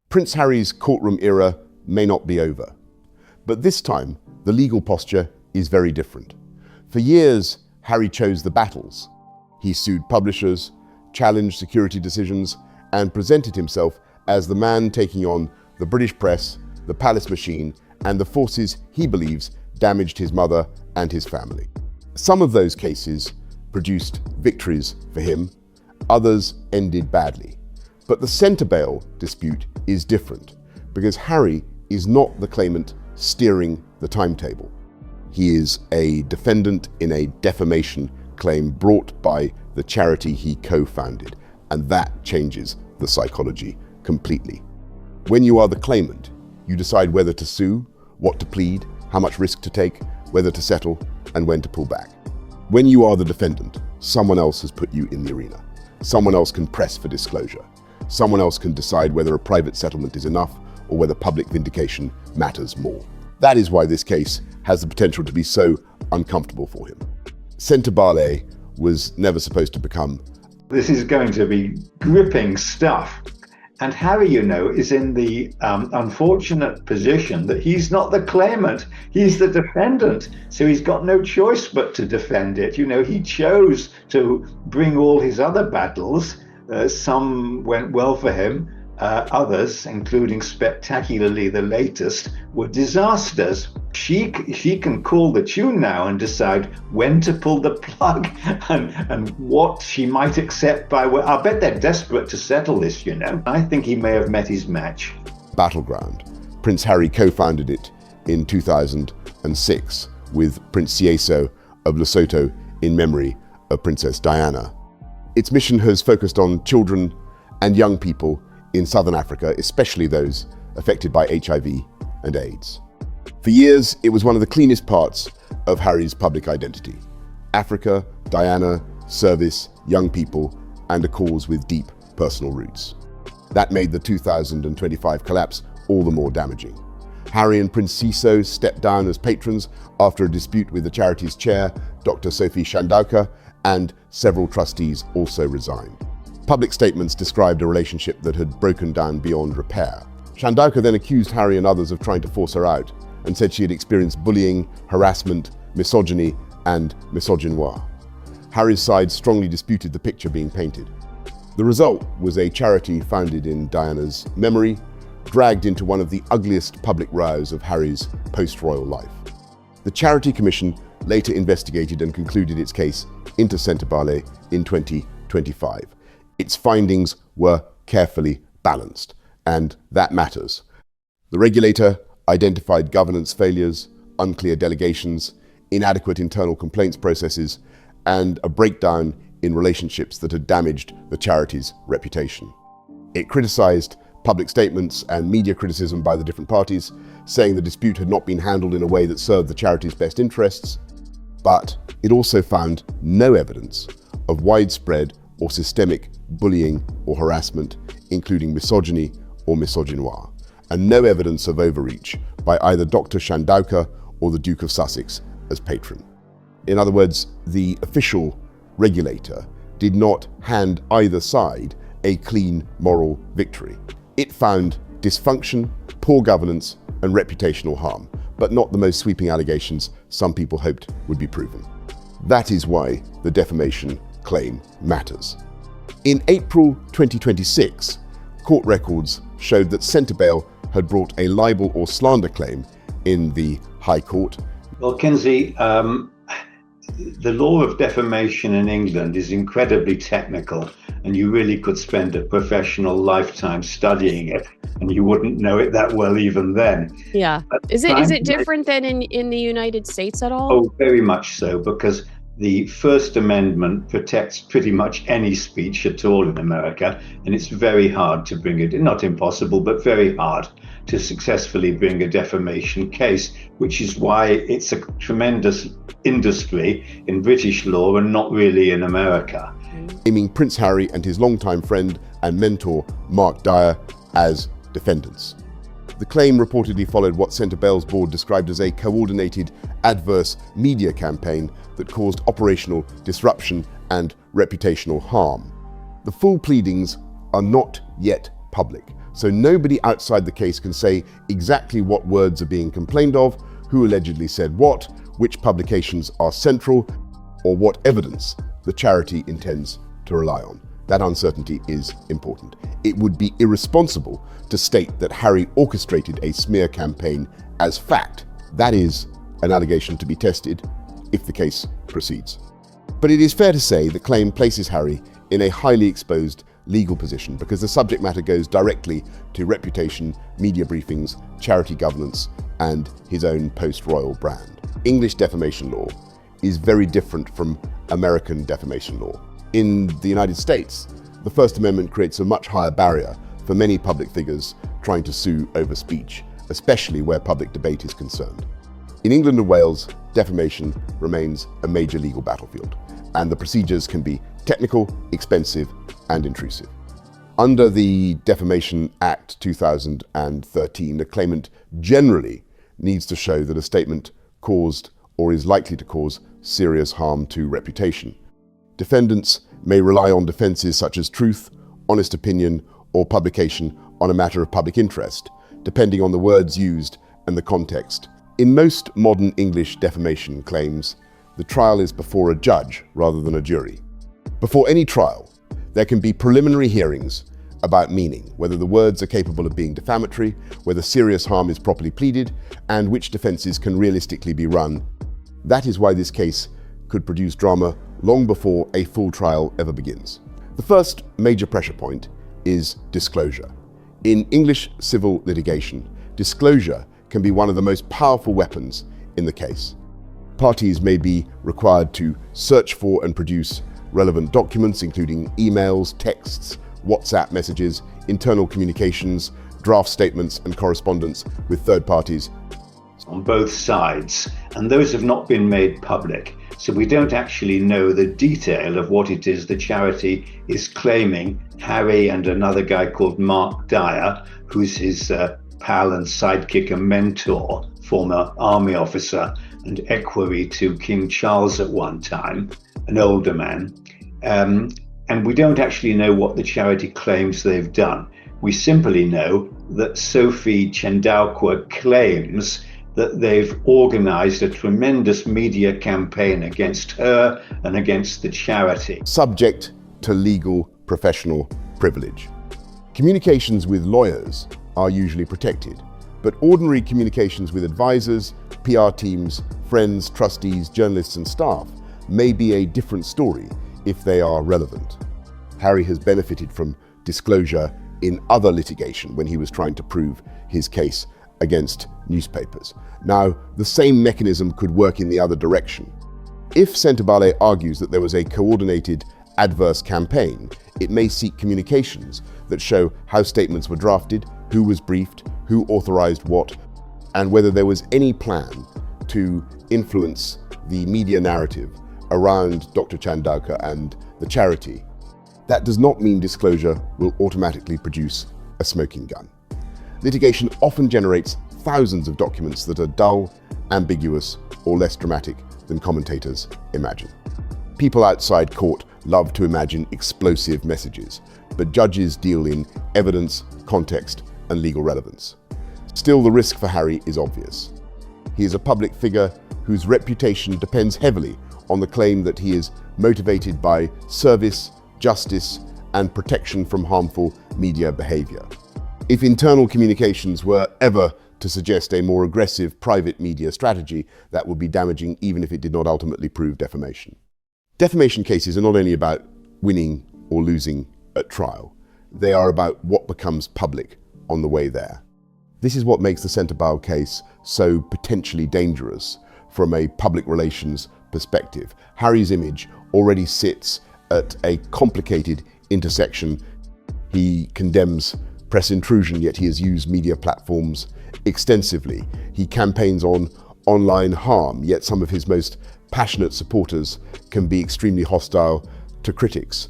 Prince Harry's courtroom era may not be over, but this time the legal posture is very different. For years, Harry chose the battles. He sued publishers, challenged security decisions, and presented himself as the man taking on the British press, the palace machine, and the forces he believes damaged his mother and his family. Some of those cases produced victories for him, others ended badly. But the Sentebale dispute is different, because Harry is not the claimant steering the timetable. He is a defendant in a defamation claim brought by the charity he co-founded, and that changes the psychology completely. When you are the claimant, you decide whether to sue, what to plead, how much risk to take, whether to settle, and when to pull back. When you are the defendant, someone else has put you in the arena. Someone else can press for disclosure. Someone else can decide whether a private settlement is enough or whether public vindication matters more. That is why this case has the potential to be so uncomfortable for him. Sentebale was never supposed to become. This is going to be gripping stuff. And Harry, is in the unfortunate position that he's not the claimant, he's the defendant. So he's got no choice but to defend it. He chose to bring all his other battles. Some went well for him. Others, including spectacularly the latest, were disasters. She can call the tune now and decide when to pull the plug and what she might accept by. I bet they're desperate to settle this, I think he may have met his match. Battleground. Prince Harry co-founded it in 2006 with Prince Sieso of Lesotho in memory of Princess Diana. Its mission has focused on children and young people in Southern Africa, especially those affected by HIV and AIDS. For years, it was one of the cleanest parts of Harry's public identity. Africa, Diana, service, young people, and a cause with deep personal roots. That made the 2025 collapse all the more damaging. Harry and Prince Sieso stepped down as patrons after a dispute with the charity's chair, Dr. Sophie Shandauka, and several trustees also resigned. Public statements described a relationship that had broken down beyond repair. Shandauka then accused Harry and others of trying to force her out and said she had experienced bullying, harassment, misogyny, and misogynoir. Harry's side strongly disputed the picture being painted. The result was a charity founded in Diana's memory, dragged into one of the ugliest public rows of Harry's post-royal life. The Charity Commission later investigated and concluded its case into Sentebale in 2025. Its findings were carefully balanced, and that matters. The regulator identified governance failures, unclear delegations, inadequate internal complaints processes, and a breakdown in relationships that had damaged the charity's reputation. It criticized public statements and media criticism by the different parties, saying the dispute had not been handled in a way that served the charity's best interests, but it also found no evidence of widespread or systemic bullying or harassment, including misogyny or misogynoir, and no evidence of overreach by either Dr. Shandauka or the Duke of Sussex as patron. In other words, the official regulator did not hand either side a clean moral victory. It found dysfunction, poor governance, and reputational harm, but not the most sweeping allegations some people hoped would be proven. That is why the defamation claim matters. In April 2026, court records showed that Sentebale had brought a libel or slander claim in the High Court. Well, Kinsey, the law of defamation in England is incredibly technical, and you really could spend a professional lifetime studying it, and you wouldn't know it that well even then. Yeah. Is it different than in the United States at all? Oh, very much so, because the First Amendment protects pretty much any speech at all in America, and it's very hard to bring it, not impossible, but very hard to successfully bring a defamation case, which is why it's a tremendous industry in British law and not really in America. Naming Prince Harry and his longtime friend and mentor, Mark Dyer, as defendants. The claim reportedly followed what Sentebale's board described as a coordinated adverse media campaign that caused operational disruption and reputational harm. The full pleadings are not yet public, So nobody outside the case can say exactly what words are being complained of, who allegedly said what, which publications are central, or what evidence the charity intends to rely on. That uncertainty is important. It would be irresponsible to state that Harry orchestrated a smear campaign as fact. That is an allegation to be tested if the case proceeds. But it is fair to say the claim places Harry in a highly exposed legal position because the subject matter goes directly to reputation, media briefings, charity governance, and his own post-royal brand. English defamation law is very different from American defamation law. In the United States, the First Amendment creates a much higher barrier for many public figures trying to sue over speech, especially where public debate is concerned. In England and Wales, defamation remains a major legal battlefield, and the procedures can be technical, expensive, and intrusive. Under the Defamation Act 2013, a claimant generally needs to show that a statement caused or is likely to cause serious harm to reputation. Defendants may rely on defenses such as truth, honest opinion, or publication on a matter of public interest, depending on the words used and the context. In most modern English defamation claims, the trial is before a judge rather than a jury. Before any trial, there can be preliminary hearings about meaning, whether the words are capable of being defamatory, whether serious harm is properly pleaded, and which defenses can realistically be run. That is why this case could produce drama long before a full trial ever begins. The first major pressure point is disclosure. In English civil litigation, disclosure can be one of the most powerful weapons in the case. Parties may be required to search for and produce relevant documents, including emails, texts, WhatsApp messages, internal communications, draft statements, and correspondence with third parties. On both sides, and those have not been made public. So we don't actually know the detail of what it is the charity is claiming Harry and another guy called Mark Dyer, who's his pal and sidekick and mentor, former army officer and equerry to King Charles at one time, an older man. And we don't actually know what the charity claims they've done. We simply know that Sophie Chendaukwa claims that they've organized a tremendous media campaign against her and against the charity. Subject to legal professional privilege. Communications with lawyers are usually protected, but ordinary communications with advisors, PR teams, friends, trustees, journalists, and staff may be a different story if they are relevant. Harry has benefited from disclosure in other litigation when he was trying to prove his case against newspapers. Now, the same mechanism could work in the other direction. If Sentebale argues that there was a coordinated adverse campaign, it may seek communications that show how statements were drafted, who was briefed, who authorized what, and whether there was any plan to influence the media narrative around Dr. Chendaukwa and the charity. That does not mean disclosure will automatically produce a smoking gun. Litigation often generates thousands of documents that are dull, ambiguous, or less dramatic than commentators imagine. People outside court love to imagine explosive messages, but judges deal in evidence, context, and legal relevance. Still, the risk for Harry is obvious. He is a public figure whose reputation depends heavily on the claim that he is motivated by service, justice, and protection from harmful media behavior. If internal communications were ever to suggest a more aggressive private media strategy, that would be damaging even if it did not ultimately prove defamation. Defamation cases are not only about winning or losing at trial, they are about what becomes public on the way there. This is what makes the Sentebale case so potentially dangerous from a public relations perspective. Harry's image already sits at a complicated intersection. He condemns press intrusion, yet he has used media platforms extensively. He campaigns on online harm, yet some of his most passionate supporters can be extremely hostile to critics.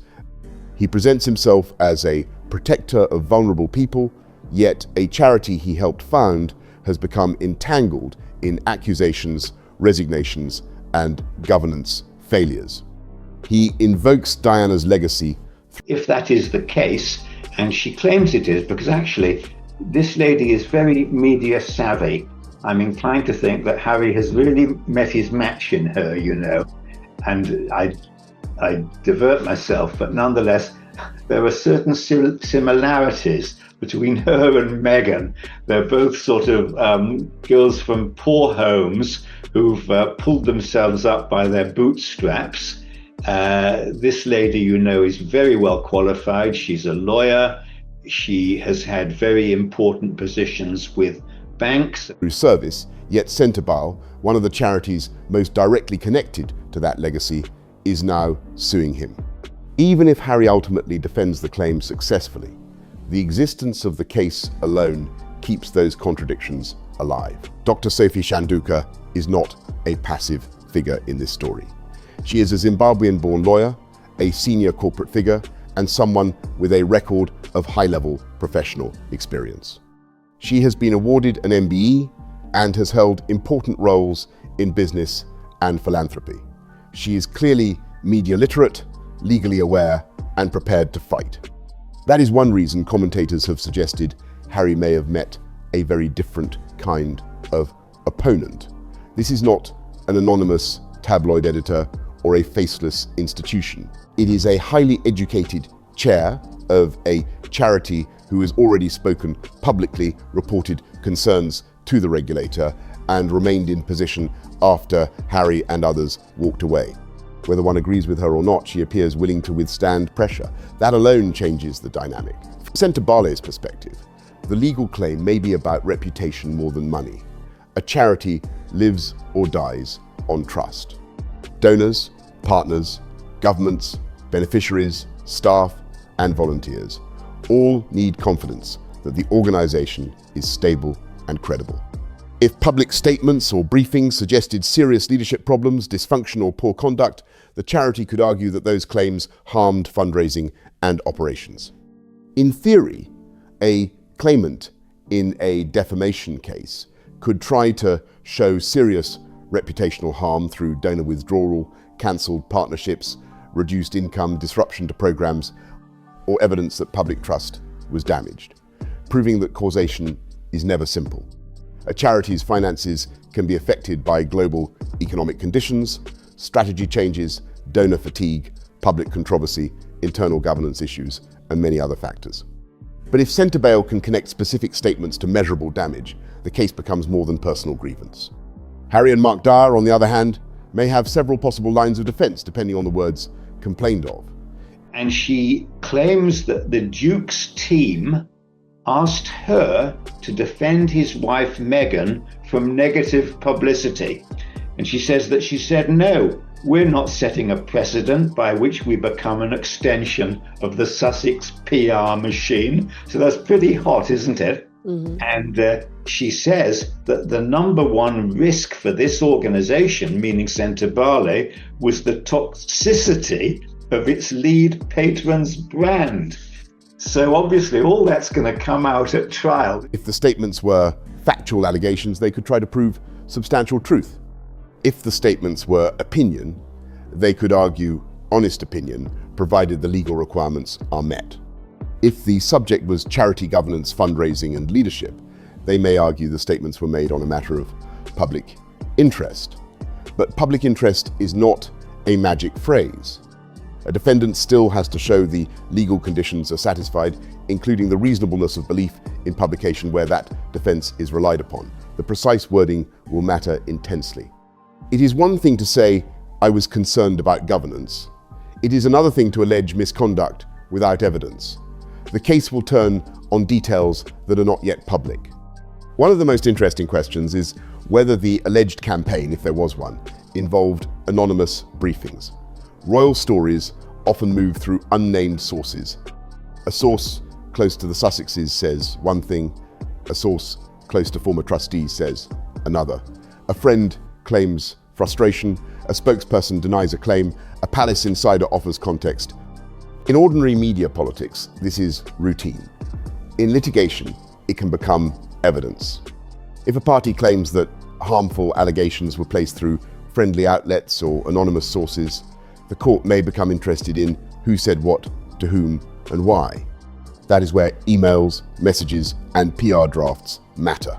He presents himself as a protector of vulnerable people, yet a charity he helped found has become entangled in accusations, resignations, and governance failures. He invokes Diana's legacy. If that is the case, And she claims it is because actually this lady is very media savvy. I'm inclined to think that Harry has really met his match in her, and I divert myself, but nonetheless, there are certain similarities between her and Meghan. They're both sort of girls from poor homes who've pulled themselves up by their bootstraps. This lady, is very well qualified. She's a lawyer. She has had very important positions with banks. Through service, yet Sentebale, one of the charities most directly connected to that legacy, is now suing him. Even if Harry ultimately defends the claim successfully, the existence of the case alone keeps those contradictions alive. Dr. Sophie Shanduka is not a passive figure in this story. She is a Zimbabwean-born lawyer, a senior corporate figure, and someone with a record of high-level professional experience. She has been awarded an MBE and has held important roles in business and philanthropy. She is clearly media literate, legally aware, and prepared to fight. That is one reason commentators have suggested Harry may have met a very different kind of opponent. This is not an anonymous tabloid editor or a faceless institution. It is a highly educated chair of a charity who has already spoken publicly, reported concerns to the regulator, and remained in position after Harry and others walked away. Whether one agrees with her or not, she appears willing to withstand pressure. That alone changes the dynamic. From Sentebale's perspective, the legal claim may be about reputation more than money. A charity lives or dies on trust. Donors, partners, governments, beneficiaries, staff, and volunteers all need confidence that the organization is stable and credible. If public statements or briefings suggested serious leadership problems, dysfunction, or poor conduct, the charity could argue that those claims harmed fundraising and operations. In theory, a claimant in a defamation case could try to show serious reputational harm through donor withdrawal, cancelled partnerships, reduced income, disruption to programs, or evidence that public trust was damaged. Proving that causation is never simple. A charity's finances can be affected by global economic conditions, strategy changes, donor fatigue, public controversy, internal governance issues, and many other factors. But if Sentebale can connect specific statements to measurable damage, the case becomes more than personal grievance. Harry and Mark Dyer, on the other hand, may have several possible lines of defense depending on the words complained of. And she claims that the Duke's team asked her to defend his wife Meghan from negative publicity. And she says that she said, no, we're not setting a precedent by which we become an extension of the Sussex PR machine. So that's pretty hot, isn't it? Mm-hmm. And she says that the number one risk for this organization, meaning Sentebale, was the toxicity of its lead patron's brand. So obviously all that's going to come out at trial. If the statements were factual allegations, they could try to prove substantial truth. If the statements were opinion, they could argue honest opinion, provided the legal requirements are met. If the subject was charity governance, fundraising, and leadership, they may argue the statements were made on a matter of public interest. But public interest is not a magic phrase. A defendant still has to show the legal conditions are satisfied, including the reasonableness of belief in publication where that defense is relied upon. The precise wording will matter intensely. It is one thing to say, I was concerned about governance. It is another thing to allege misconduct without evidence. The case will turn on details that are not yet public. One of the most interesting questions is whether the alleged campaign, if there was one, involved anonymous briefings. Royal stories often move through unnamed sources. A source close to the Sussexes says one thing, a source close to former trustees says another. A friend claims frustration, a spokesperson denies a claim, a palace insider offers context. In ordinary media politics, this is routine. In litigation, it can become evidence. If a party claims that harmful allegations were placed through friendly outlets or anonymous sources, the court may become interested in who said what, to whom, and why. That is where emails, messages, and PR drafts matter.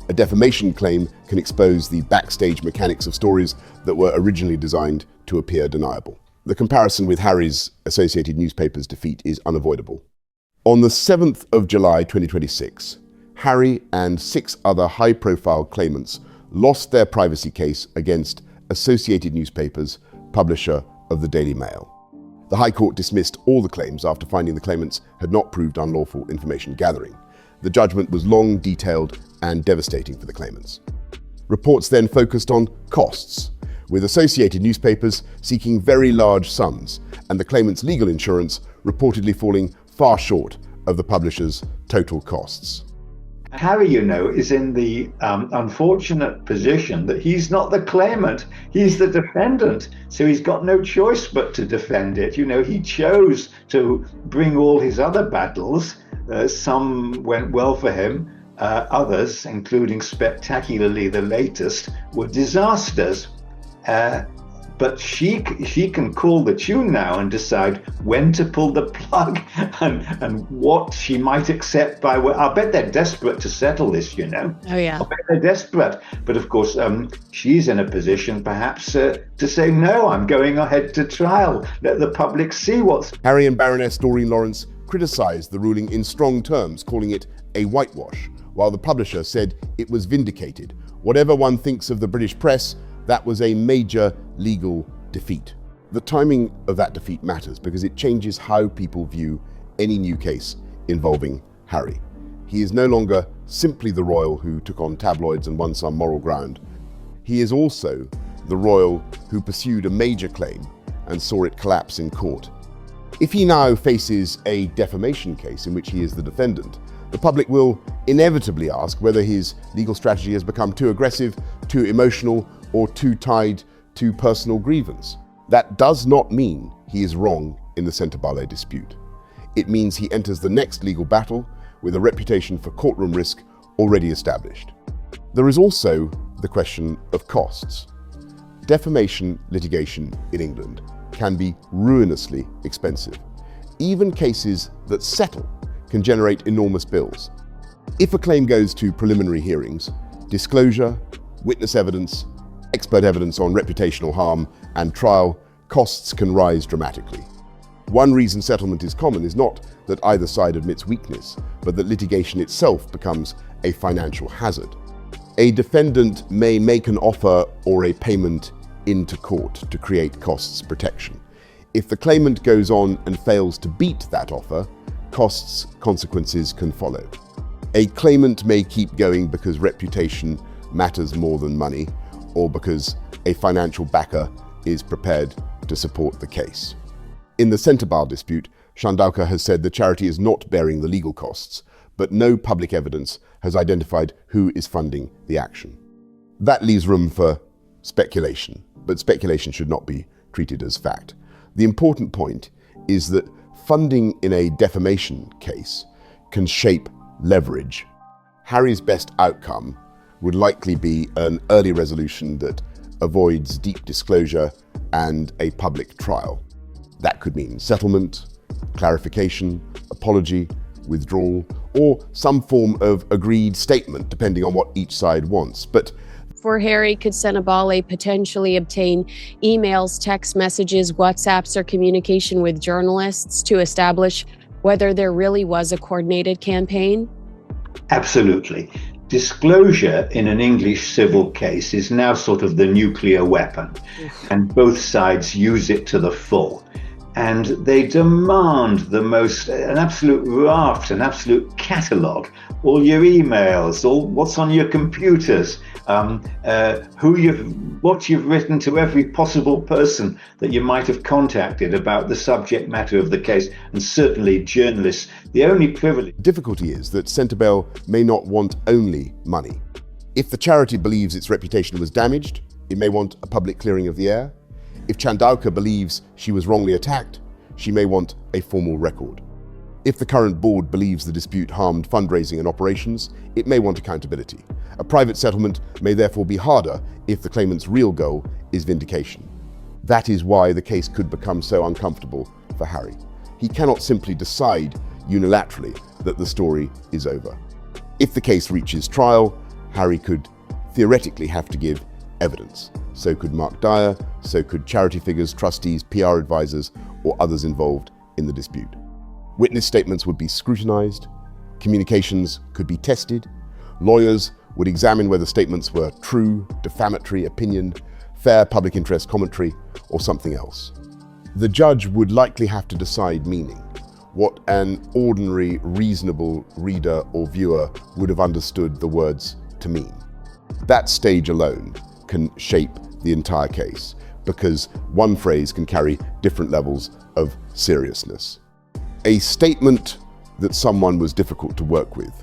A defamation claim can expose the backstage mechanics of stories that were originally designed to appear deniable. The comparison with Harry's Associated Newspapers defeat is unavoidable. On the 7th of July 2026, Harry and 6 other high-profile claimants lost their privacy case against Associated Newspapers, publisher of the Daily Mail. The High Court dismissed all the claims after finding the claimants had not proved unlawful information gathering. The judgment was long, detailed, and devastating for the claimants. Reports then focused on costs, with Associated Newspapers seeking very large sums and the claimants' legal insurance reportedly falling far short of the publisher's total costs. Harry, is in the unfortunate position that he's not the claimant, he's the defendant. So he's got no choice but to defend it. He chose to bring all his other battles. Some went well for him. Others, including spectacularly the latest, were disasters. But she can call the tune now and decide when to pull the plug and what she might accept by. I bet they're desperate to settle this, Oh, yeah. I bet they're desperate. But of course, she's in a position perhaps to say, no, I'm going ahead to trial. Let the public see what's. Harry and Baroness Doreen Lawrence criticised the ruling in strong terms, calling it a whitewash, while the publisher said it was vindicated. Whatever one thinks of the British press, that was a major legal defeat. The timing of that defeat matters because it changes how people view any new case involving Harry. He is no longer simply the royal who took on tabloids and won some moral ground. He is also the royal who pursued a major claim and saw it collapse in court. If he now faces a defamation case in which he is the defendant, the public will inevitably ask whether his legal strategy has become too aggressive, too emotional, or too tied to personal grievance. That does not mean he is wrong in the Sentebale dispute. It means he enters the next legal battle with a reputation for courtroom risk already established. There is also the question of costs. Defamation litigation in England can be ruinously expensive. Even cases that settle can generate enormous bills. If a claim goes to preliminary hearings, disclosure, witness evidence, expert evidence on reputational harm, and trial, costs can rise dramatically. One reason settlement is common is not that either side admits weakness, but that litigation itself becomes a financial hazard. A defendant may make an offer or a payment into court to create costs protection. If the claimant goes on and fails to beat that offer, costs consequences can follow. A claimant may keep going because reputation matters more than money, or because a financial backer is prepared to support the case. In the Sentebale dispute, Shandauka has said the charity is not bearing the legal costs, but no public evidence has identified who is funding the action. That leaves room for speculation, but speculation should not be treated as fact. The important point is that funding in a defamation case can shape leverage. Harry's best outcome would likely be an early resolution that avoids deep disclosure and a public trial. That could mean settlement, clarification, apology, withdrawal, or some form of agreed statement, depending on what each side wants. But for Harry, could Sentebale potentially obtain emails, text messages, WhatsApps, or communication with journalists to establish whether there really was a coordinated campaign? Absolutely. Disclosure in an English civil case is now sort of the nuclear weapon, and both sides use it to the full. And they demand an absolute raft, an absolute catalogue, all your emails, all what's on your computers, what you've written to every possible person that you might have contacted about the subject matter of the case, and certainly journalists. The only privilege. Difficulty is that Sentebale may not want only money. If the charity believes its reputation was damaged, it may want a public clearing of the air. If Shandauka believes she was wrongly attacked, she may want a formal record. If the current board believes the dispute harmed fundraising and operations, it may want accountability. A private settlement may therefore be harder if the claimant's real goal is vindication. That is why the case could become so uncomfortable for Harry. He cannot simply decide unilaterally that the story is over. If the case reaches trial, Harry could theoretically have to give evidence. So could Mark Dyer, so could charity figures, trustees, PR advisors, or others involved in the dispute. Witness statements would be scrutinized, communications could be tested, lawyers would examine whether statements were true, defamatory opinion, fair public interest commentary, or something else. The judge would likely have to decide meaning, what an ordinary, reasonable reader or viewer would have understood the words to mean. That stage alone can shape the entire case, because one phrase can carry different levels of seriousness. A statement that someone was difficult to work with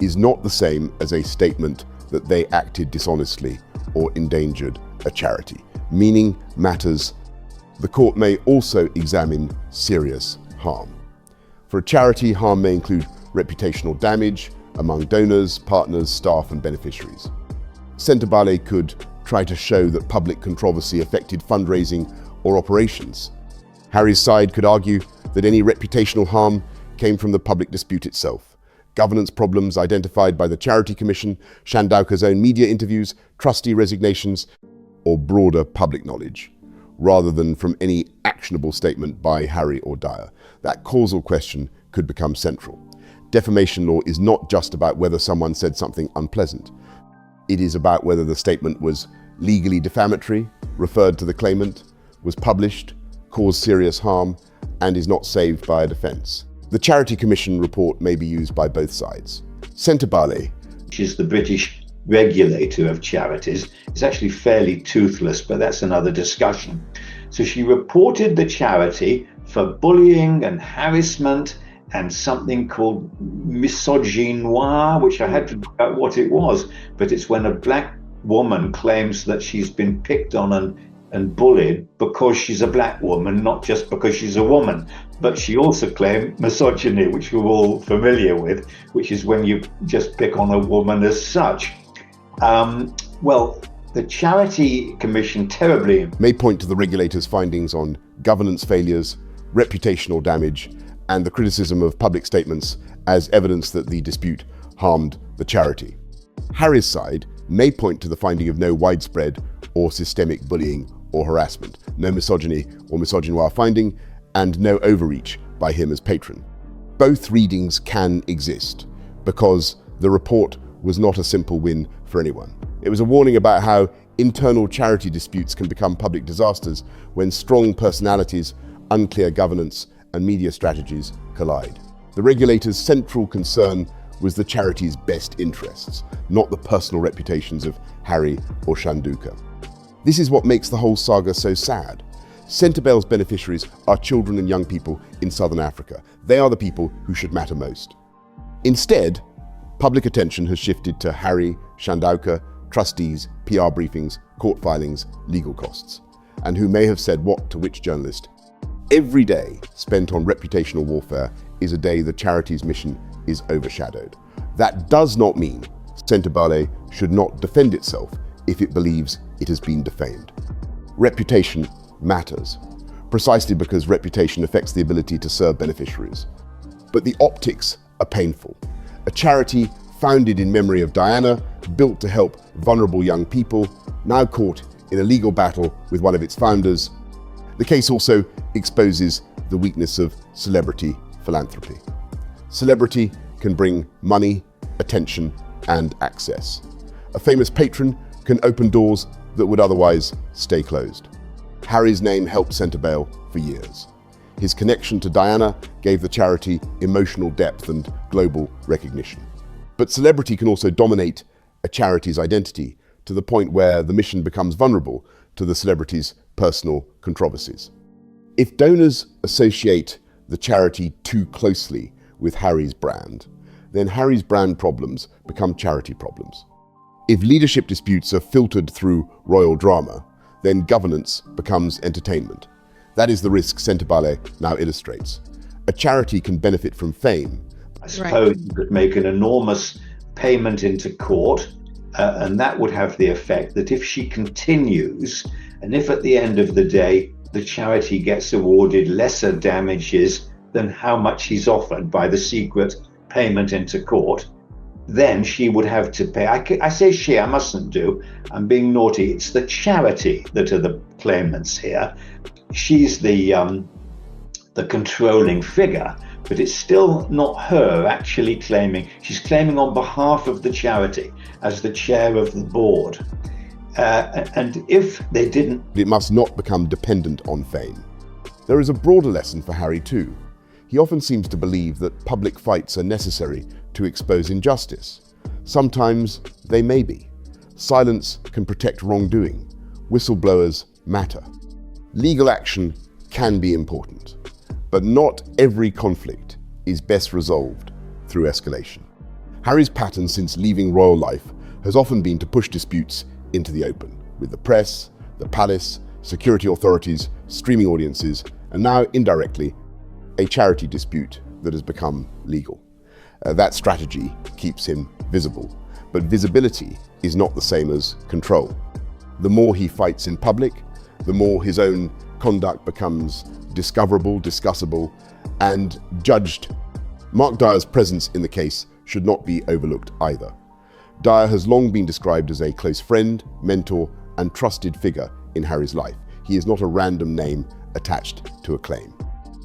is not the same as a statement that they acted dishonestly or endangered a charity. Meaning matters. The court may also examine serious harm. For a charity, harm may include reputational damage among donors, partners, staff, and beneficiaries. Sentebale could try to show that public controversy affected fundraising or operations. Harry's side could argue that any reputational harm came from the public dispute itself, governance problems identified by the Charity Commission, Shandauker's own media interviews, trustee resignations, or broader public knowledge, rather than from any actionable statement by Harry or Dyer. That causal question could become central. Defamation law is not just about whether someone said something unpleasant. It is about whether the statement was legally defamatory, referred to the claimant, was published, caused serious harm, and is not saved by a defense. The Charity Commission report may be used by both sides. Sentebale, which is the British regulator of charities, is actually fairly toothless, but that's another discussion. So she reported the charity for bullying and harassment and something called misogynoir, which I had to look out what it was, but it's when a black woman claims that she's been picked on and bullied because she's a black woman, not just because she's a woman. But she also claimed misogyny, which we're all familiar with, which is when you just pick on a woman as such. Well, the Charity Commission terribly may point to the regulator's findings on governance failures, reputational damage, and the criticism of public statements as evidence that the dispute harmed the charity. Harry's side may point to the finding of no widespread or systemic bullying or harassment, no misogyny or misogynoir finding, and no overreach by him as patron. Both readings can exist because the report was not a simple win for anyone. It was a warning about how internal charity disputes can become public disasters when strong personalities, unclear governance, and media strategies collide. The regulator's central concern was the charity's best interests, not the personal reputations of Harry or Shandauker. This is what makes the whole saga so sad. Sentebale's beneficiaries are children and young people in southern Africa. They are the people who should matter most. Instead, public attention has shifted to Harry, Shandauker, trustees, PR briefings, court filings, legal costs, and who may have said what to which journalist. Every day spent on reputational warfare is a day the charity's mission is overshadowed. That does not mean Sentebale should not defend itself if it believes it has been defamed. Reputation matters, precisely because reputation affects the ability to serve beneficiaries. But the optics are painful. A charity founded in memory of Diana, built to help vulnerable young people, now caught in a legal battle with one of its founders. The case also exposes the weakness of celebrity philanthropy. Celebrity can bring money, attention, and access. A famous patron can open doors that would otherwise stay closed. Harry's name helped Sentebale for years. His connection to Diana gave the charity emotional depth and global recognition. But celebrity can also dominate a charity's identity to the point where the mission becomes vulnerable to the celebrity's personal controversies. If donors associate the charity too closely with Harry's brand, then Harry's brand problems become charity problems. If leadership disputes are filtered through royal drama, then governance becomes entertainment. That is the risk Sentebale now illustrates. A charity can benefit from fame. I suppose you could make an enormous payment into court, and that would have the effect that if she continues, and if at the end of the day the charity gets awarded lesser damages than how much he's offered by the secret payment into court, then she would have to pay. I say she, I mustn't do. I'm being naughty. It's the charity that are the claimants here. She's the controlling figure, but it's still not her actually claiming. She's claiming on behalf of the charity as the chair of the board. And if they didn't... It must not become dependent on fame. There is a broader lesson for Harry too. He often seems to believe that public fights are necessary to expose injustice. Sometimes they may be. Silence can protect wrongdoing. Whistleblowers matter. Legal action can be important, but not every conflict is best resolved through escalation. Harry's pattern since leaving royal life has often been to push disputes into the open, with the press, the palace, security authorities, streaming audiences, and now indirectly, a charity dispute that has become legal. That strategy keeps him visible, but visibility is not the same as control. The more he fights in public, the more his own conduct becomes discoverable, discussable, and judged. Mark Dyer's presence in the case should not be overlooked either. Dyer has long been described as a close friend, mentor, and trusted figure in Harry's life. He is not a random name attached to a claim.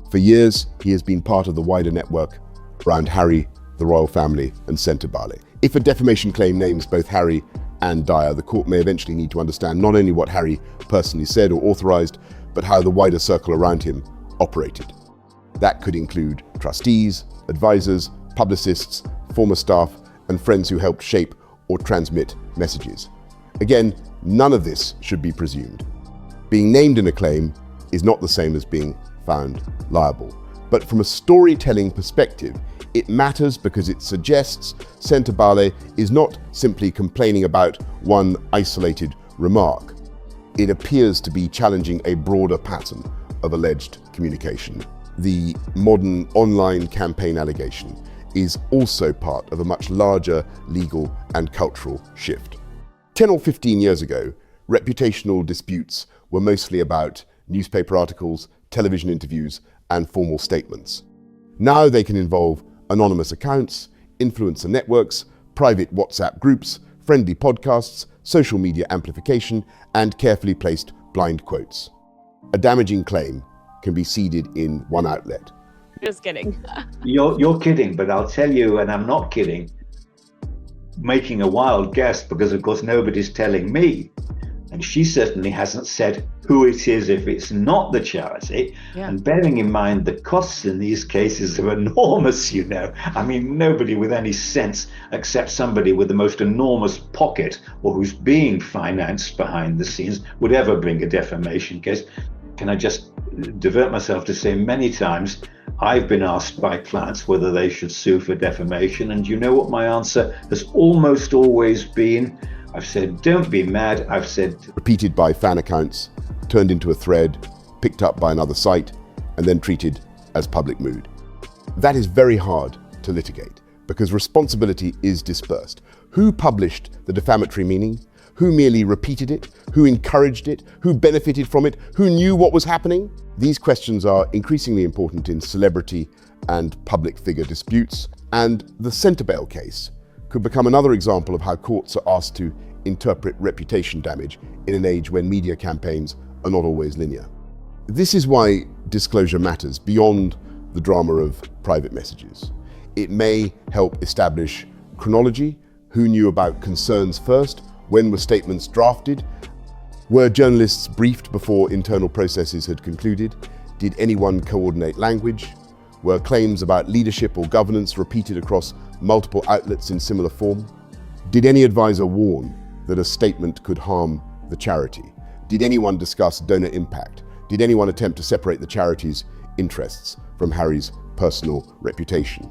For years, he has been part of the wider network around Harry, the royal family, and Sentebale. If a defamation claim names both Harry and Dyer, the court may eventually need to understand not only what Harry personally said or authorized, but how the wider circle around him operated. That could include trustees, advisors, publicists, former staff, and friends who helped shape or transmit messages. Again, none of this should be presumed. Being named in a claim is not the same as being found liable. But from a storytelling perspective, it matters because it suggests Sentebale is not simply complaining about one isolated remark. It appears to be challenging a broader pattern of alleged communication. The modern online campaign allegation is also part of a much larger legal and cultural shift. 10 or 15 years ago, reputational disputes were mostly about newspaper articles, television interviews, and formal statements. Now they can involve anonymous accounts, influencer networks, private WhatsApp groups, friendly podcasts, social media amplification, and carefully placed blind quotes. A damaging claim can be seeded in one outlet. Just kidding. You're kidding, but I'll tell you, and I'm not kidding, making a wild guess, because of course nobody's telling me, and she certainly hasn't said who it is if it's not the charity. Yeah. And bearing in mind the costs in these cases are enormous, you know. I mean, nobody with any sense, except somebody with the most enormous pocket or who's being financed behind the scenes, would ever bring a defamation case. Can I just divert myself to say many times I've been asked by clients whether they should sue for defamation, and you know what my answer has almost always been? I've said, don't be mad. I've said... Repeated by fan accounts, turned into a thread, picked up by another site, and then treated as public mood. That is very hard to litigate because responsibility is dispersed. Who published the defamatory meaning? Who merely repeated it? Who encouraged it? Who benefited from it? Who knew what was happening? These questions are increasingly important in celebrity and public figure disputes, and the Sentebale case could become another example of how courts are asked to interpret reputation damage in an age when media campaigns are not always linear. This is why disclosure matters beyond the drama of private messages. It may help establish chronology, who knew about concerns first, when were statements drafted, were journalists briefed before internal processes had concluded, did anyone coordinate language, were claims about leadership or governance repeated across multiple outlets in similar form? Did any advisor warn that a statement could harm the charity? Did anyone discuss donor impact? Did anyone attempt to separate the charity's interests from Harry's personal reputation?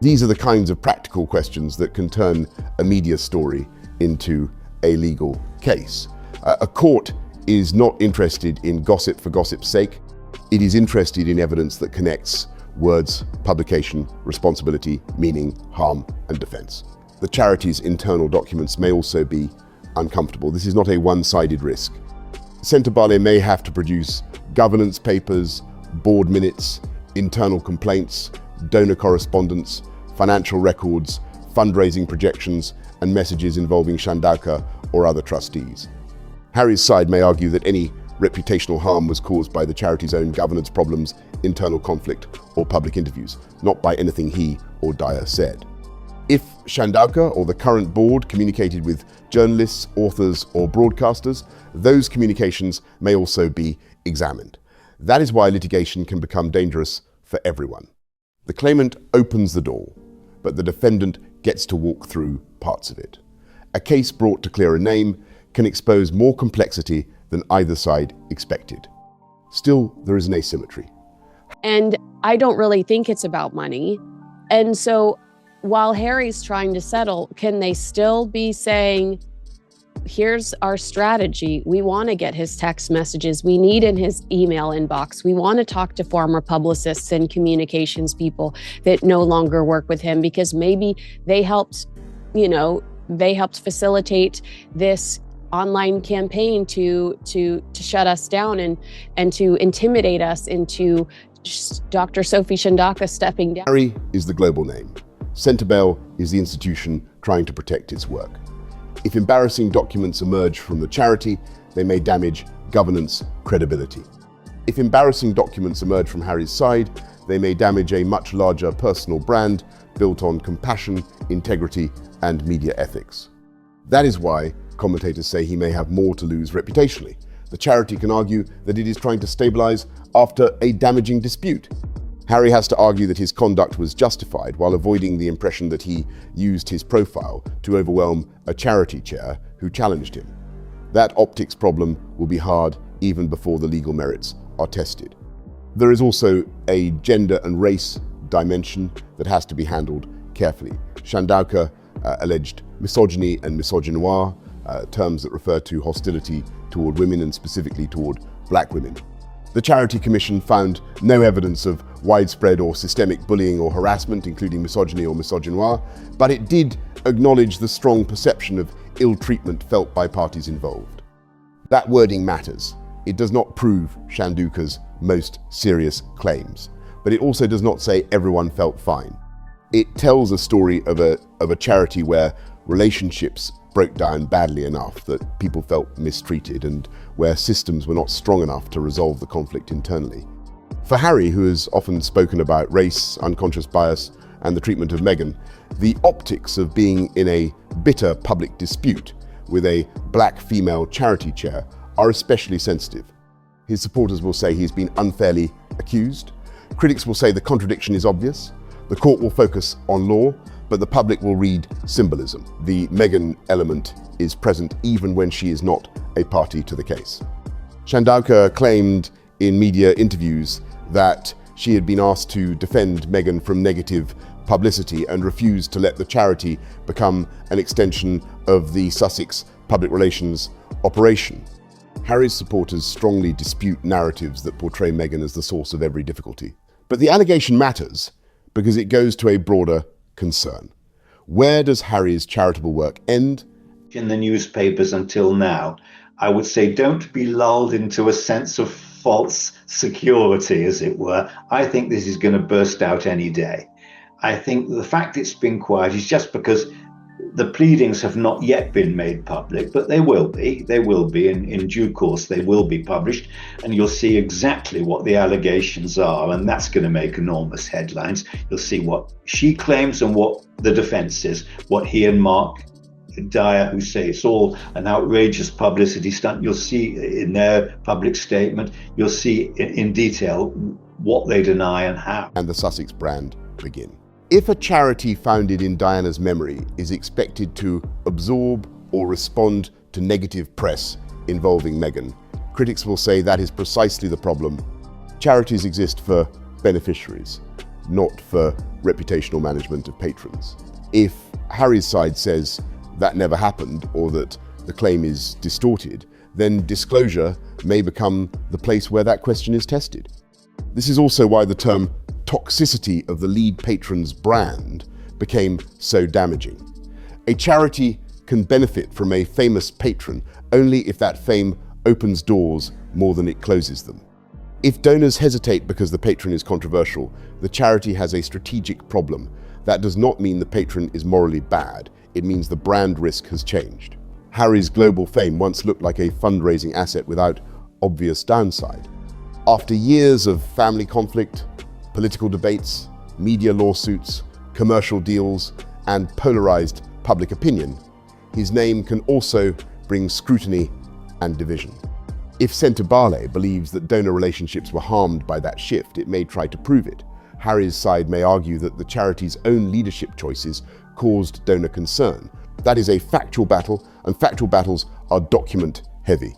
These are the kinds of practical questions that can turn a media story into a legal case. A court is not interested in gossip for gossip's sake. It is interested in evidence that connects words, publication, responsibility, meaning, harm, and defense. The charity's internal documents may also be uncomfortable. This is not a one-sided risk. Sentebale may have to produce governance papers, board minutes, internal complaints, donor correspondence, financial records, fundraising projections, and messages involving Shandauka or other trustees. Harry's side may argue that any reputational harm was caused by the charity's own governance problems, internal conflict, or public interviews, not by anything he or Dyer said. If Shandauka or the current board communicated with journalists, authors, or broadcasters, those communications may also be examined. That is why litigation can become dangerous for everyone. The claimant opens the door, but the defendant gets to walk through parts of it. A case brought to clear a name can expose more complexity than either side expected. Still, there is an asymmetry. And I don't really think it's about money. And so while Harry's trying to settle, can they still be saying, here's our strategy. We want to get his text messages. We need in his email inbox. We want to talk to former publicists and communications people that no longer work with him because maybe they helped facilitate this online campaign to shut us down and to intimidate us into Dr. Sophie Shandauka stepping down. Harry is the global name. Sentebale is the institution trying to protect its work. If embarrassing documents emerge from the charity, they may damage governance credibility. If embarrassing documents emerge from Harry's side, they may damage a much larger personal brand built on compassion, integrity, and media ethics. That is why commentators say he may have more to lose reputationally. The charity can argue that it is trying to stabilize after a damaging dispute. Harry has to argue that his conduct was justified while avoiding the impression that he used his profile to overwhelm a charity chair who challenged him. That optics problem will be hard even before the legal merits are tested. There is also a gender and race dimension that has to be handled carefully. Shandauka alleged misogyny and misogynoir, terms that refer to hostility toward women and specifically toward black women. The Charity Commission found no evidence of widespread or systemic bullying or harassment, including misogyny or misogynoir, but it did acknowledge the strong perception of ill treatment felt by parties involved. That wording matters. It does not prove Shandauka's most serious claims, but it also does not say everyone felt fine. It tells a story of a charity where relationships broke down badly enough that people felt mistreated and where systems were not strong enough to resolve the conflict internally. For Harry, who has often spoken about race, unconscious bias, and the treatment of Meghan, the optics of being in a bitter public dispute with a black female charity chair are especially sensitive. His supporters will say he's been unfairly accused. Critics will say the contradiction is obvious. The court will focus on law, but the public will read symbolism. The Meghan element is present even when she is not a party to the case. Shandauka claimed in media interviews that she had been asked to defend Meghan from negative publicity and refused to let the charity become an extension of the Sussex public relations operation. Harry's supporters strongly dispute narratives that portray Meghan as the source of every difficulty. But the allegation matters because it goes to a broader concern. Where does Harry's charitable work end? In the newspapers until now, I would say don't be lulled into a sense of false security, as it were. I think this is going to burst out any day. I think the fact it's been quiet is just because the pleadings have not yet been made public, but they will be. They will be in due course. They will be published, and you'll see exactly what the allegations are, and that's going to make enormous headlines. You'll see what she claims and what the defense is, what he and Mark Dyer, who say it's all an outrageous publicity stunt. You'll see in their public statement, you'll see in detail what they deny and how. And the Sussex brand begin. If a charity founded in Diana's memory is expected to absorb or respond to negative press involving Meghan, critics will say that is precisely the problem. Charities exist for beneficiaries, not for reputational management of patrons. If Harry's side says that never happened or that the claim is distorted, then disclosure may become the place where that question is tested. This is also why the term toxicity of the lead patron's brand became so damaging. A charity can benefit from a famous patron only if that fame opens doors more than it closes them. If donors hesitate because the patron is controversial, the charity has a strategic problem. That does not mean the patron is morally bad. It means the brand risk has changed. Harry's global fame once looked like a fundraising asset without obvious downside. After years of family conflict, political debates, media lawsuits, commercial deals, and polarized public opinion, his name can also bring scrutiny and division. If Sentebale believes that donor relationships were harmed by that shift, it may try to prove it. Harry's side may argue that the charity's own leadership choices caused donor concern. That is a factual battle, and factual battles are document heavy.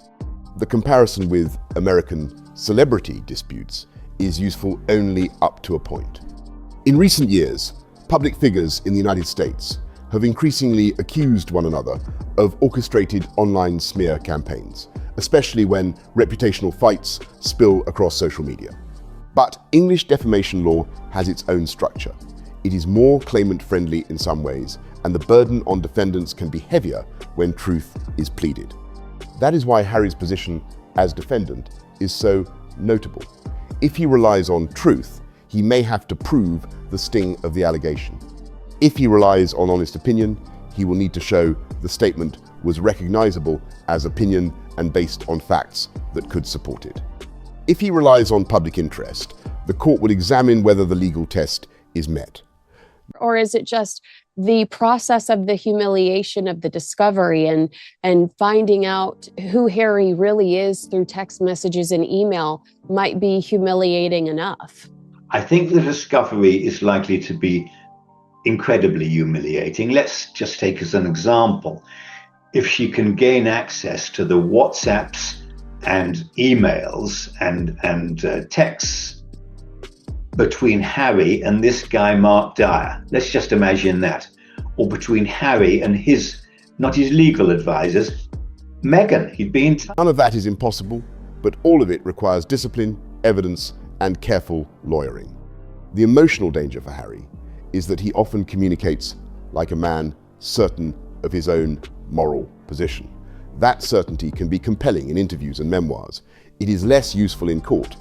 The comparison with American celebrity disputes is useful only up to a point. In recent years, public figures in the United States have increasingly accused one another of orchestrated online smear campaigns, especially when reputational fights spill across social media. But English defamation law has its own structure. It is more claimant-friendly in some ways, and the burden on defendants can be heavier when truth is pleaded. That is why Harry's position as defendant is so notable. If he relies on truth, he may have to prove the sting of the allegation. If he relies on honest opinion, he will need to show the statement was recognizable as opinion and based on facts that could support it. If he relies on public interest, the court will examine whether the legal test is met. Or is it just the process of the humiliation of the discovery and finding out who Harry really is through text messages and email might be humiliating enough? I think the discovery is likely to be incredibly humiliating. Let's just take as an example, if she can gain access to the WhatsApps and emails and texts between Harry and this guy, Mark Dyer. Let's just imagine that. Or between Harry and his, not his legal advisors, Meghan. He'd be in touch. None of that is impossible, but all of it requires discipline, evidence, and careful lawyering. The emotional danger for Harry is that he often communicates like a man certain of his own moral position. That certainty can be compelling in interviews and memoirs. It is less useful in court.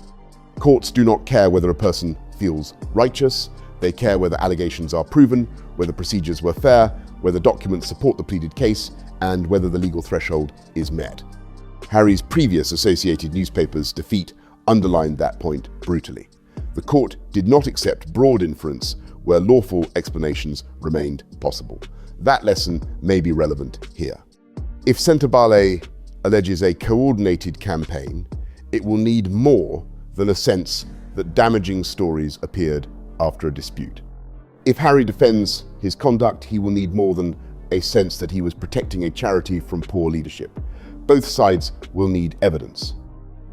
Courts do not care whether a person feels righteous. They care whether allegations are proven, whether procedures were fair, whether documents support the pleaded case, and whether the legal threshold is met. Harry's previous Associated Newspapers defeat underlined that point brutally. The court did not accept broad inference where lawful explanations remained possible. That lesson may be relevant here. If Sentebale alleges a coordinated campaign, it will need more than a sense that damaging stories appeared after a dispute. If Harry defends his conduct, he will need more than a sense that he was protecting a charity from poor leadership. Both sides will need evidence.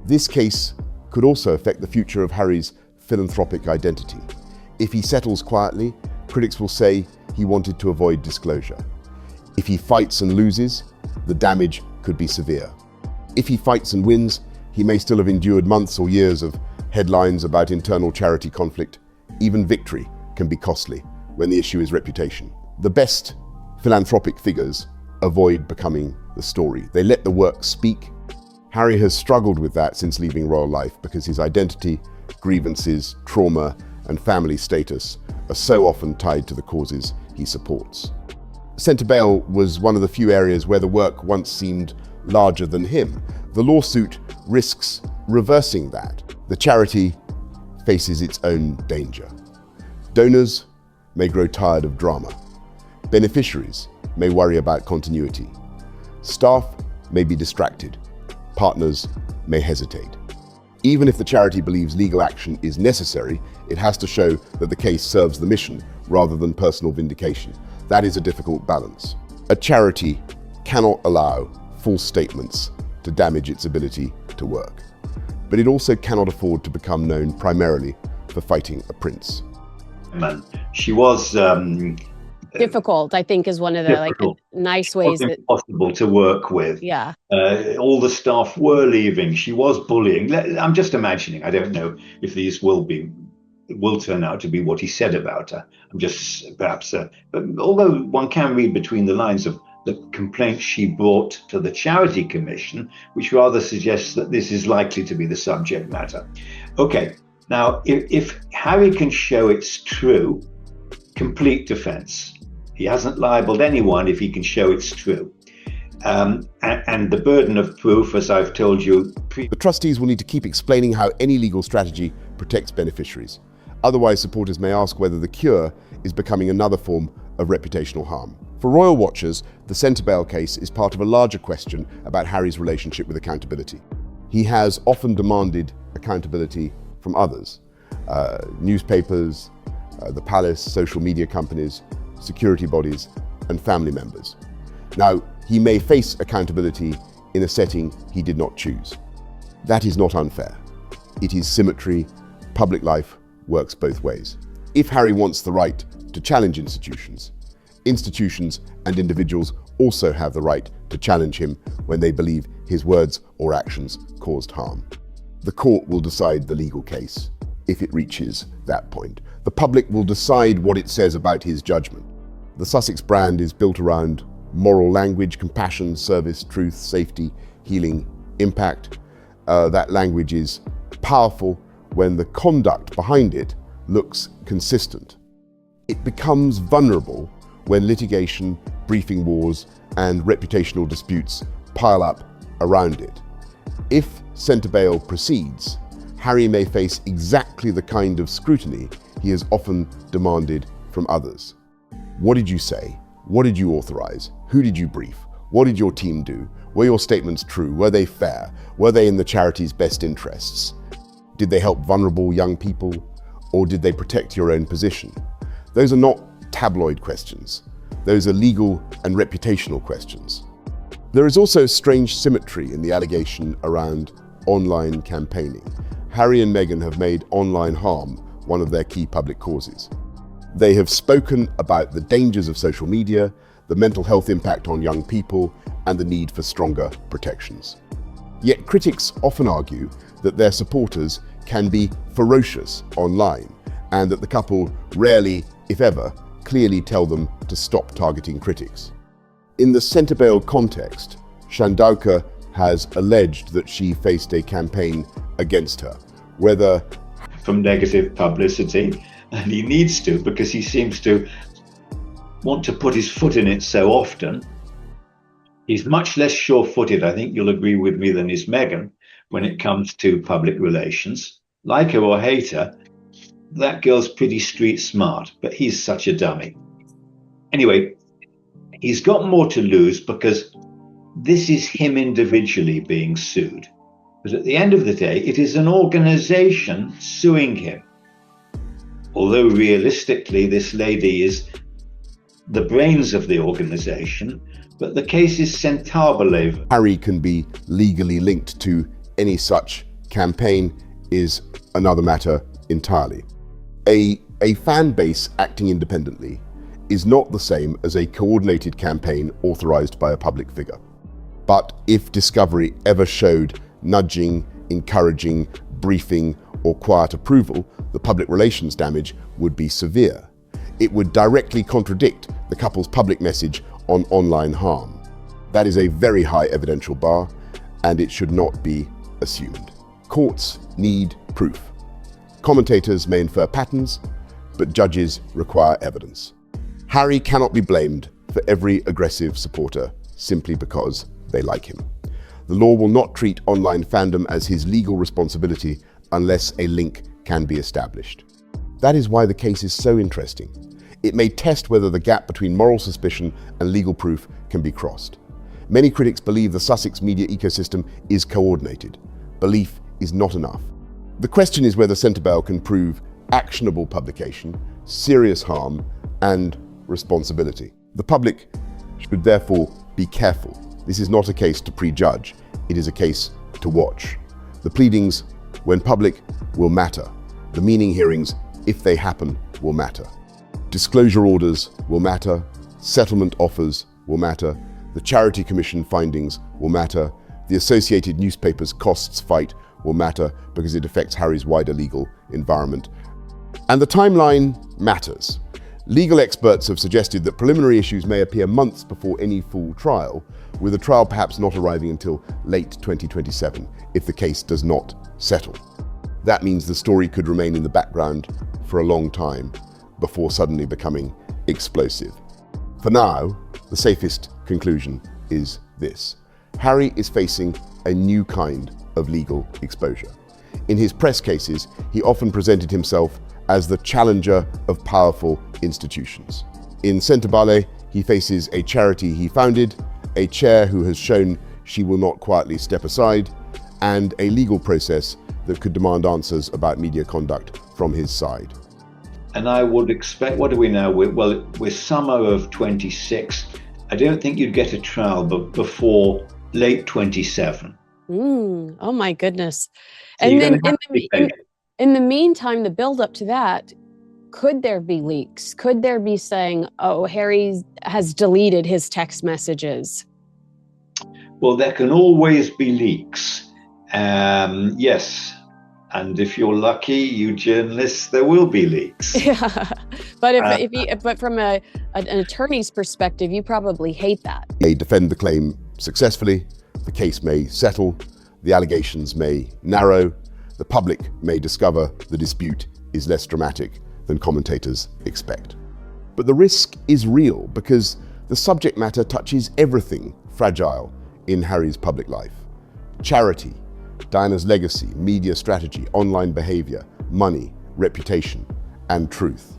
This case could also affect the future of Harry's philanthropic identity. If he settles quietly, critics will say he wanted to avoid disclosure. If he fights and loses, the damage could be severe. If he fights and wins, he may still have endured months or years of headlines about internal charity conflict. Even victory can be costly when the issue is reputation. The best philanthropic figures avoid becoming the story. They let the work speak. Harry has struggled with that since leaving royal life because his identity, grievances, trauma, and family status are so often tied to the causes he supports. Sentebale was one of the few areas where the work once seemed larger than him. The lawsuit risks reversing that. The charity faces its own danger. Donors may grow tired of drama. Beneficiaries may worry about continuity. Staff may be distracted. Partners may hesitate. Even if the charity believes legal action is necessary, it has to show that the case serves the mission rather than personal vindication. That is a difficult balance. A charity cannot allow false statements to damage its ability to work. But it also cannot afford to become known primarily for fighting a prince. She was difficult, I think, is one of the nice ways that impossible to work with. Yeah. All the staff were leaving. She was bullying. I'm just imagining. I don't know if these will turn out to be what he said about her. I'm just perhaps, but although one can read between the lines of the complaint she brought to the Charity Commission, which rather suggests that this is likely to be the subject matter. Okay, now if Harry can show it's true, complete defense. He hasn't libeled anyone if he can show it's true. And the burden of proof, as I've told you... The trustees will need to keep explaining how any legal strategy protects beneficiaries. Otherwise, supporters may ask whether the cure is becoming another form of reputational harm. For royal watchers, the Sentebale case is part of a larger question about Harry's relationship with accountability. He has often demanded accountability from others, newspapers, the palace, social media companies, security bodies, and family members. Now, he may face accountability in a setting he did not choose. That is not unfair. It is symmetry. Public life works both ways. If Harry wants the right to challenge institutions, institutions and individuals also have the right to challenge him when they believe his words or actions caused harm. The court will decide the legal case if it reaches that point. The public will decide what it says about his judgment. The Sussex brand is built around moral language, compassion, service, truth, safety, healing, impact. That language is powerful when the conduct behind it looks consistent. It becomes vulnerable when litigation, briefing wars, and reputational disputes pile up around it. If Sentebale proceeds, Harry may face exactly the kind of scrutiny he has often demanded from others. What did you say? What did you authorize? Who did you brief? What did your team do? Were your statements true? Were they fair? Were they in the charity's best interests? Did they help vulnerable young people? Or did they protect your own position? Those are not tabloid questions. Those are legal and reputational questions. There is also strange symmetry in the allegation around online campaigning. Harry and Meghan have made online harm one of their key public causes. They have spoken about the dangers of social media, the mental health impact on young people, and the need for stronger protections. Yet critics often argue that their supporters can be ferocious online, and that the couple rarely, if ever, clearly tell them to stop targeting critics. In the Sentebale context, Shandauka has alleged that she faced a campaign against her, whether from negative publicity, and he needs to, because he seems to want to put his foot in it so often. He's much less sure-footed, I think you'll agree with me, than is Meghan when it comes to public relations. Like her or hate her, that girl's pretty street smart, but he's such a dummy. Anyway, he's got more to lose because this is him individually being sued. But at the end of the day, it is an organization suing him. Although realistically, this lady is the brains of the organization, but the case is Sentebale. Harry can be legally linked to any such campaign is another matter entirely. A fan base acting independently is not the same as a coordinated campaign authorized by a public figure. But if discovery ever showed nudging, encouraging, briefing, or quiet approval, the public relations damage would be severe. It would directly contradict the couple's public message on online harm. That is a very high evidential bar, and it should not be assumed. Courts need proof. Commentators may infer patterns, but judges require evidence. Harry cannot be blamed for every aggressive supporter simply because they like him. The law will not treat online fandom as his legal responsibility unless a link can be established. That is why the case is so interesting. It may test whether the gap between moral suspicion and legal proof can be crossed. Many critics believe the Sussex media ecosystem is coordinated. Belief is not enough. The question is whether Sentebale can prove actionable publication, serious harm, and responsibility. The public should therefore be careful. This is not a case to prejudge. It is a case to watch. The pleadings, when public, will matter. The meaning hearings, if they happen, will matter. Disclosure orders will matter. Settlement offers will matter. The Charity Commission findings will matter. The Associated Newspapers costs fight will matter because it affects Harry's wider legal environment. And the timeline matters. Legal experts have suggested that preliminary issues may appear months before any full trial, with a trial perhaps not arriving until late 2027 if the case does not settle. That means the story could remain in the background for a long time before suddenly becoming explosive. For now, the safest conclusion is this: Harry is facing a new kind of legal exposure. In his press cases, he often presented himself as the challenger of powerful institutions. In Sentebale, he faces a charity he founded, a chair who has shown she will not quietly step aside, and a legal process that could demand answers about media conduct from his side. And I would expect, what do we know? We're summer of 26. I don't think you'd get a trial before late 27. Oh my goodness. So And then in the meantime, the build up to that, could there be leaks? Could there be saying, oh, Harry has deleted his text messages? Well, there can always be leaks. Yes. And if you're lucky, you journalists, there will be leaks. Yeah. But from an attorney's perspective, you probably hate that. They defend the claim successfully, the case may settle, the allegations may narrow, the public may discover the dispute is less dramatic than commentators expect. But the risk is real because the subject matter touches everything fragile in Harry's public life: charity, Diana's legacy, media strategy, online behavior, money, reputation, and truth.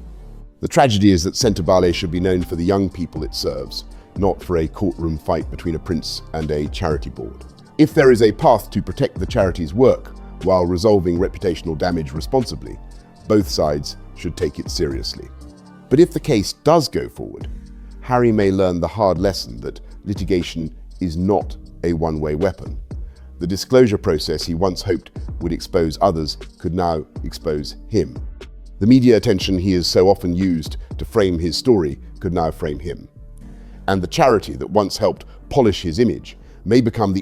The tragedy is that Sentebale should be known for the young people it serves, not for a courtroom fight between a prince and a charity board. If there is a path to protect the charity's work while resolving reputational damage responsibly, both sides should take it seriously. But if the case does go forward, Harry may learn the hard lesson that litigation is not a one-way weapon. The disclosure process he once hoped would expose others could now expose him. The media attention he has so often used to frame his story could now frame him. And the charity that once helped polish his image may become the